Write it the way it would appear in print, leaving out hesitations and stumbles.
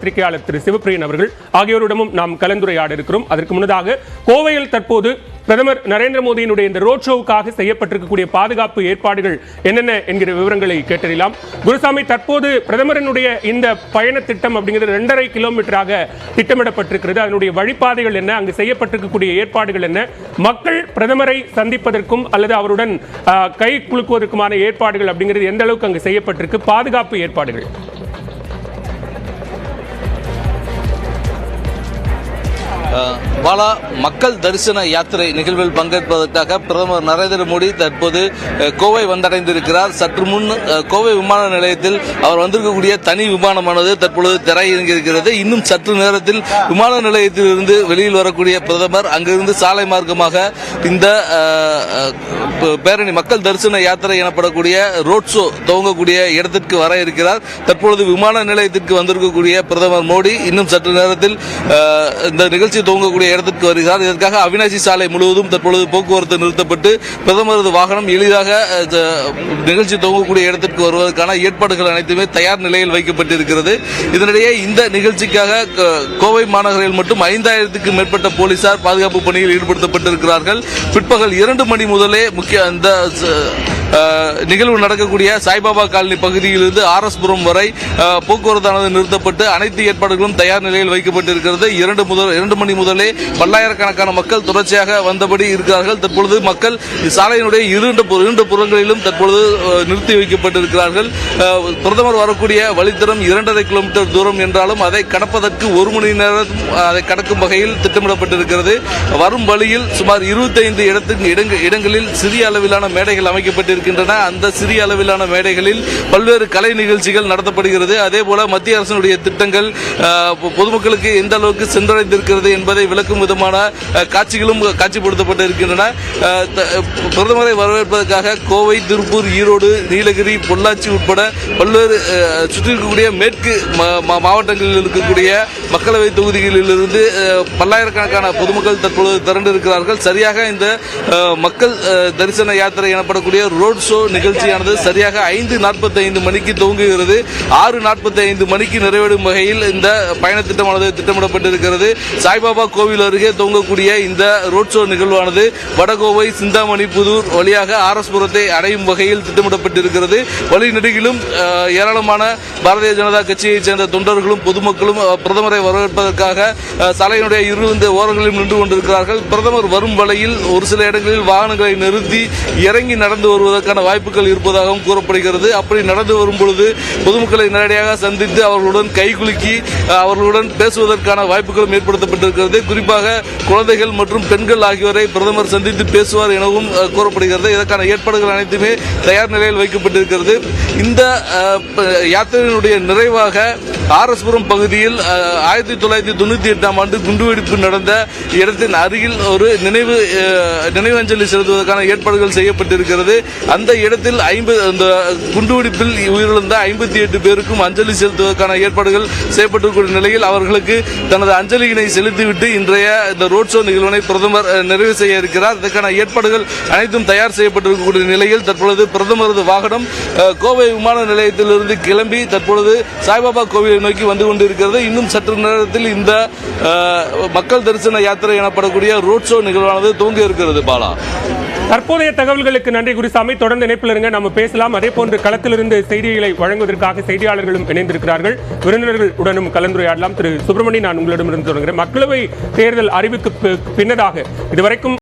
பத்திரிகையாளர் திரு சிவப்பிரியன் அவர்கள் ஆகியோரிடமும் நாம் கலந்துரையாட இருக்கிறோம். அதற்கு முன்னதாக கோவையில் தற்போது பிரதமர் நரேந்திர மோடியினுடைய இந்த ரோட் ஷோவுக்காக செய்யப்பட்டிருக்கக்கூடிய பாதுகாப்பு ஏற்பாடுகள் என்னென்ன என்கிற விவரங்களை கேட்டறியலாம். குருசாமி, தற்போது பிரதமரினுடைய இந்த பயண திட்டம் அப்படிங்கிறது 2.5 கிலோமீட்டராக திட்டமிடப்பட்டிருக்கிறது. அதனுடைய வழிபாதைகள் என்ன, அங்கு செய்யப்பட்டிருக்கக்கூடிய ஏற்பாடுகள் என்ன, மக்கள் பிரதமரை சந்திப்பதற்கும் அல்லது அவருடன் கை குலுக்குவதற்குமான ஏற்பாடுகள் அப்படிங்கிறது எந்த அளவுக்கு அங்கு செய்யப்பட்டிருக்கு, பாதுகாப்பு ஏற்பாடுகள்? பாலா, மக்கள் தரிசன யாத்திரை நிகழ்வில் பங்கேற்பதற்காக பிரதமர் நரேந்திர மோடி தற்போது கோவை வந்தடைந்திருக்கிறார். சற்று முன் கோவை விமான நிலையத்தில் அவர் வந்திருக்கக்கூடிய தனி விமானமானது தற்பொழுது தரையிறங்கியிருக்கிறது. இன்னும் சற்று நேரத்தில் விமான நிலையத்தில் இருந்து வெளியில் வரக்கூடிய பிரதமர் அங்கிருந்து சாலை மார்க்கமாக இந்த பேரணி மக்கள் தரிசன யாத்திரை எனப்படக்கூடிய ரோட் ஷோ துவங்கக்கூடிய இடத்திற்கு வர இருக்கிறார். தற்பொழுது விமான நிலையத்திற்கு வந்திருக்கக்கூடிய பிரதமர் மோடி இன்னும் சற்று நேரத்தில் இந்த நிகழ்ச்சி துவங்கக்கூடிய இடத்திற்கு வருகிறார். இதற்காக அவினாசி சாலை முழுவதும் தற்பொழுது போக்குவரத்து நிறுத்தப்பட்டு பிரதமரது வாகனம் எளிதாக நிகழ்ச்சி துவங்கக்கூடிய இடத்திற்கு வருவதற்கான ஏற்பாடுகள் அனைத்துமே தயார் நிலையில் வைக்கப்பட்டிருக்கிறது. இதனிடையே இந்த நிகழ்ச்சிக்காக கோவை மாநகரில் மட்டும் 5000க்கும் மேற்பட்ட போலீசார் பாதுகாப்பு பணியில் ஈடுபடுத்தப்பட்டிருக்கிறார்கள். பிற்பகல் 2 மணி முதலே இந்த நிகழ்வு நடக்கக்கூடிய சாய்பாபா காலனி பகுதியிலிருந்து RS புரம் வரை போக்குவரத்தானது நிறுத்தப்பட்டு அனைத்து ஏற்பாடுகளும் தயார் நிலையில் வைக்கப்பட்டிருக்கிறது. 2 மணி முதலே பல்லாயிரக்கணக்கான மக்கள் தொடர்ச்சியாக வந்தபடி இருக்கிறார்கள். தற்பொழுது மக்கள் சாலையினுடைய இரண்டு புறங்களிலும் தற்பொழுது நிறுத்தி வைக்கப்பட்டிருக்கிறார்கள். பிரதமர் வரக்கூடிய வழித்தடம் 2.5 கிலோமீட்டர் தூரம் என்றாலும் அதை கடப்பதற்கு 1 மணி நேரம் அதை கடக்கும் வகையில் திட்டமிடப்பட்டிருக்கிறது. வரும் வழியில் சுமார் 25 இடங்களில் சிறிய அளவிலான மேடைகள் அமைக்கப்பட்டிருக்கின்றன. அந்த சிறிய அளவிலான மேடைகளில் பல்வேறு கலை நிகழ்ச்சிகள் நடத்தப்படுகிறது. அதே போல மத்திய அரசினுடைய திட்டங்கள் பொதுமக்களுக்கு எந்த அளவுக்கு சென்றடைந்திருக்கிறது என்பதை விளக்கும் விதமான காட்சிகளும் காட்சிப்படுத்தப்பட்டிருக்கின்றன. பிரதமரை வரவேற்பதற்காக கோவை, திருப்பூர், ஈரோடு, நீலகிரி, பொள்ளாச்சி உட்பட பல்வேறு சுற்றி இருக்கக்கூடிய மேற்கு மாவட்டங்களில் இருக்கக்கூடிய மக்களவை தொகுதிகளிலிருந்து பல்லாயிரக்கணக்கான பொதுமக்கள் தற்பொழுது திரண்டிருக்கிறார்கள். சரியாக இந்த மக்கள் தரிசன யாத்திரை எனப்படக்கூடிய ரோட் ஷோ நிகழ்ச்சியானது சரியாக 5:45 மணிக்கு துவங்குகிறது. 6:45 மணிக்கு நிறைவடையும் வகையில் இந்த பயண திட்டமானது திட்டமிடப்பட்டிருக்கிறது. சாய்பாபா கோவில் அருகே துவங்கக்கூடிய இந்த ரோட் ஷோ நிகழ்வானது வடகோவை, சிந்தாமணி, புதூர் வழியாக RS புரத்தை அடையும் வகையில் திட்டமிடப்பட்டிருக்கிறது. வழி நெடுகிலும் ஏராளமான பாரதிய ஜனதா கட்சியைச் சேர்ந்த தொண்டர்களும் பொதுமக்களும் பிரதமரை வரவேற்பதற்காக சாலையினுடைய இரு ஓரங்களில் நின்று கொண்டிருக்கிறார்கள். பிரதமர் வரும் வழியில் ஒரு சில இடங்களில் வாகனங்களை நிறுத்தி இறங்கி நடந்து வருவதற்கான வாய்ப்புகள் இருப்பதாகவும் கூறப்படுகிறது. அப்படி நடந்து வரும் பொழுது பொதுமக்களை நேரடியாக சந்தித்து அவர்களுடன் கைகுலுக்கி அவர்களுடன் பேசுவதற்கான வாய்ப்புகளும் ஏற்படுத்தப்பட்டிருக்கிறது. குறிப்பாக குழந்தைகள் மற்றும் பெண்கள் ஆகியோரை பிரதமர் சந்தித்து பேசுவார் எனவும் கூறப்படுகிறது. இதற்கான ஏற்பாடுகள் அனைத்துமே தயார் நிலையில் வைக்கப்பட்டிருக்கிறது. இந்த யாத்திரையினுடைய நிறைவாக RS புரம் பகுதியில் 1998ஆம் ஆண்டு குண்டுவெடிப்பு நடந்த இடத்தின் அருகில் ஒரு நினைவஞ்சலி செலுத்துவதற்கான ஏற்பாடுகள் செய்யப்பட்டிருக்கிறது. அந்த இடத்தில் குண்டுவெடிப்பில் உயிரிழந்த 58 பேருக்கும் அஞ்சலி செலுத்துவதற்கான ஏற்பாடுகள் செய்யப்பட்டிருக்கிற நிலையில் அவர்களுக்கு தனது அஞ்சலியினை செலுத்திவிட்டு இன்றைய இந்த ரோட் ஷோ நிகழ்வினை பிரதமர் நிறைவு செய்ய இருக்கிறார். இதற்கான ஏற்பாடுகள் அனைத்தும் தயார் செய்யப்பட்டிருக்கக்கூடிய நிலையில் தற்பொழுது பிரதமரது வாகனம் கோவை விமான நிலையத்திலிருந்து கிளம்பி தற்பொழுது சாய்பாபா கோவிலை நோக்கி வந்து கொண்டிருக்கிறது. இன்னும் சற்று நேரத்தில் இந்த மக்கள் தரிசன யாத்திரை எனப்படக்கூடிய ரோட் ஷோ நிகழ்வானது துவங்க இருக்கிறது. பாலா, தற்போதைய தகவல்களுக்கு நன்றி குருசாமி. தொடர்ந்து இணைப்பில் இருங்க, நம்ம பேசலாம். அதே போன்று களத்திலிருந்து செய்திகளை வழங்குவதற்காக செய்தியாளர்களும் இணைந்திருக்கிறார்கள். விருந்தினர்கள் உடனும் கலந்துரையாடலாம். திரு சுப்பிரமணியன், நான் உங்களிடமிருந்து தொடங்குகிறேன். மக்களவை தேர்தல் அறிவிப்பு பின்னதாக இதுவரைக்கும்